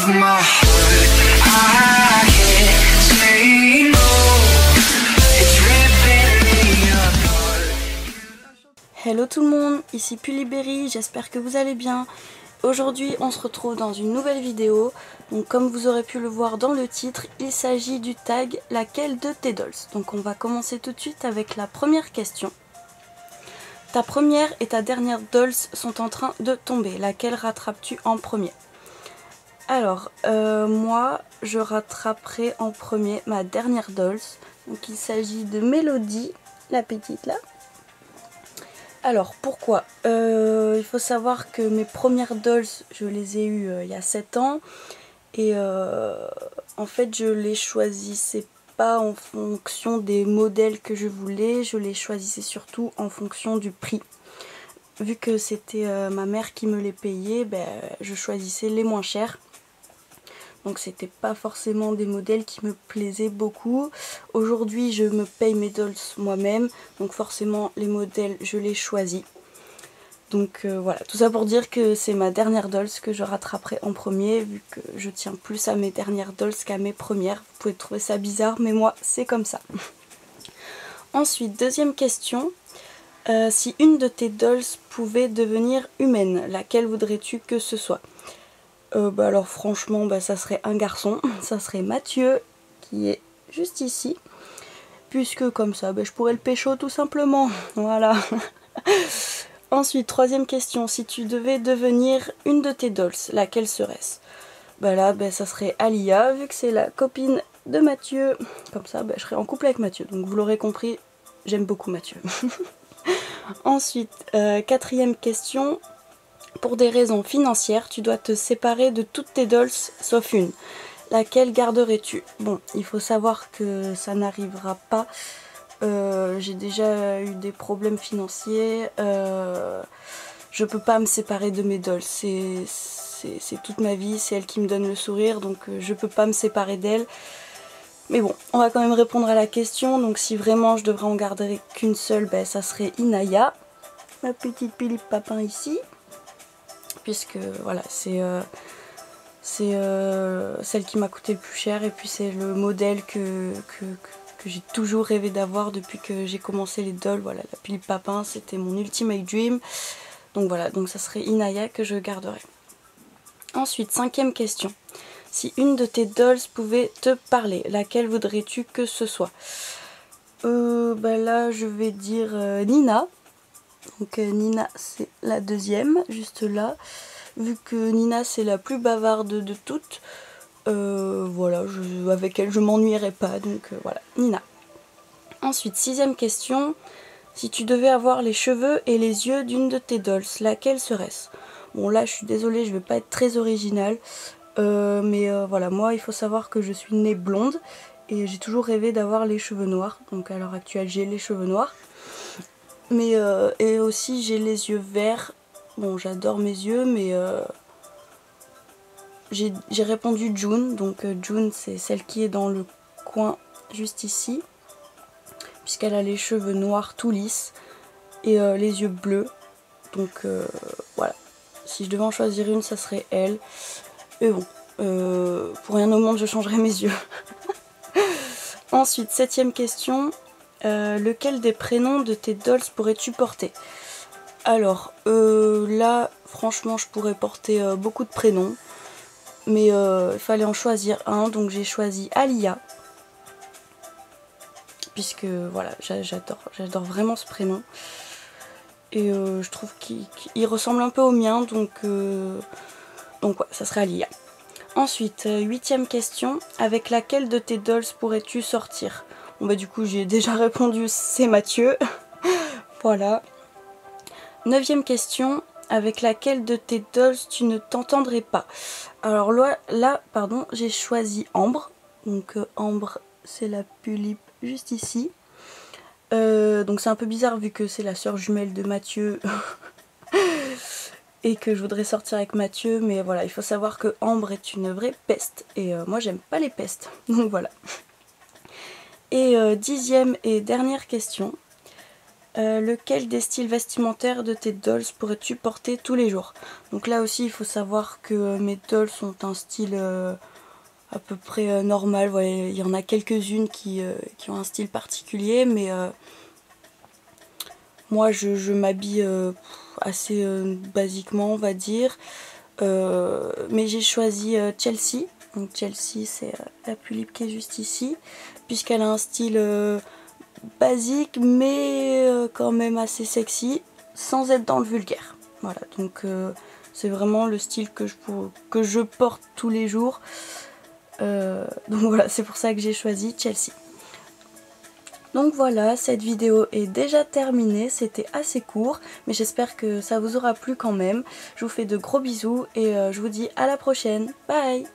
of my heart. I can't say no. It's ripping me apart. Hello tout le monde, ici Puliberi, j'espère que vous allez bien. Aujourd'hui on se retrouve dans une nouvelle vidéo. Donc comme vous aurez pu le voir dans le titre, il s'agit du tag laquelle de tes dolls. Donc on va commencer tout de suite avec la première question. Ta première et ta dernière dolls sont en train de tomber. Laquelle rattrapes-tu en premier? Alors, moi, je rattraperai en premier ma dernière dolls. Donc il s'agit de Mélodie, la petite là. Alors, pourquoi? Il faut savoir que mes premières dolls, je les ai eues il y a 7 ans. Et en fait, je les choisissais pas en fonction des modèles que je voulais, je les choisissais surtout en fonction du prix. Vu que c'était ma mère qui me les payait, je choisissais les moins chers. Donc c'était pas forcément des modèles qui me plaisaient beaucoup. Aujourd'hui je me paye mes dolls moi-même, donc forcément les modèles je les choisis. Donc voilà, tout ça pour dire que c'est ma dernière dolls que je rattraperai en premier, vu que je tiens plus à mes dernières dolls qu'à mes premières. Vous pouvez trouver ça bizarre, mais moi c'est comme ça. Ensuite, deuxième question. Si une de tes dolls pouvait devenir humaine, laquelle voudrais-tu que ce soit? Alors franchement, ça serait un garçon, ça serait Mathieu, qui est juste ici. Puisque comme ça, je pourrais le pécho tout simplement, voilà. Ensuite, troisième question, si tu devais devenir une de tes dolls, laquelle serait-ce? Là, ça serait Alia, vu que c'est la copine de Mathieu. Comme ça, je serais en couple avec Mathieu. Donc vous l'aurez compris, j'aime beaucoup Mathieu. Ensuite, quatrième question, pour des raisons financières, tu dois te séparer de toutes tes dolls sauf une. Laquelle garderais-tu? Bon, il faut savoir que ça n'arrivera pas. J'ai déjà eu des problèmes financiers, je peux pas me séparer de mes dolls, c'est toute ma vie, c'est elle qui me donne le sourire, donc je peux pas me séparer d'elle. Mais bon, on va quand même répondre à la question, donc si vraiment je devrais en garder qu'une seule, ça serait Inaya, ma petite Philippe Papin ici, puisque voilà, c'est celle qui m'a coûté le plus cher, et puis c'est le modèle que j'ai toujours rêvé d'avoir depuis que j'ai commencé les dolls. Voilà, la Philippe Papin, c'était mon ultimate dream. Donc voilà, donc ça serait Inaya que je garderai. Ensuite, cinquième question. Si une de tes dolls pouvait te parler, laquelle voudrais-tu que ce soit? Là, je vais dire Nina. Donc Nina, c'est la deuxième, juste là. Vu que Nina, c'est la plus bavarde de toutes. Voilà, avec elle je m'ennuierais pas, donc voilà, Nina. Ensuite, sixième question, si tu devais avoir les cheveux et les yeux d'une de tes dolls, laquelle serait-ce? Bon là je suis désolée, je vais pas être très originale, mais voilà, moi il faut savoir que je suis née blonde et j'ai toujours rêvé d'avoir les cheveux noirs, donc à l'heure actuelle j'ai les cheveux noirs, mais et aussi j'ai les yeux verts. Bon, j'adore mes yeux, mais j'ai répondu June, donc June c'est celle qui est dans le coin juste ici, puisqu'elle a les cheveux noirs tout lisses et les yeux bleus, donc voilà, si je devais en choisir une ça serait elle, mais bon, pour rien au monde je changerais mes yeux. Ensuite, septième question, lequel des prénoms de tes dolls pourrais-tu porter? Alors là franchement je pourrais porter beaucoup de prénoms, mais il fallait en choisir un, donc j'ai choisi Alia, puisque voilà, j'adore vraiment ce prénom, et je trouve qu'il ressemble un peu au mien, donc ouais, ça serait Alia. Ensuite, huitième question, avec laquelle de tes dolls pourrais-tu sortir? Bon du coup j'ai déjà répondu, c'est Mathieu. Voilà. Neuvième question, avec laquelle de tes dolls tu ne t'entendrais pas? Alors là pardon, j'ai choisi Ambre. Donc Ambre, c'est la Pulippe juste ici. Donc c'est un peu bizarre vu que c'est la sœur jumelle de Mathieu et que je voudrais sortir avec Mathieu. Mais voilà, il faut savoir que Ambre est une vraie peste et moi j'aime pas les pestes. Donc voilà. Et dixième et dernière question. Lequel des styles vestimentaires de tes dolls pourrais-tu porter tous les jours? Donc là aussi il faut savoir que mes dolls ont un style à peu près normal. Voilà, il y en a quelques-unes qui ont un style particulier, mais moi je m'habille assez basiquement, on va dire. Mais j'ai choisi Chelsea. Donc Chelsea, c'est la Pulippe qui est juste ici, puisqu'elle a un style basique mais quand même assez sexy sans être dans le vulgaire. Voilà, donc c'est vraiment le style que je porte tous les jours. Donc voilà, c'est pour ça que j'ai choisi Chelsea. Donc voilà, cette vidéo est déjà terminée, c'était assez court, mais j'espère que ça vous aura plu quand même. Je vous fais de gros bisous et je vous dis à la prochaine. Bye!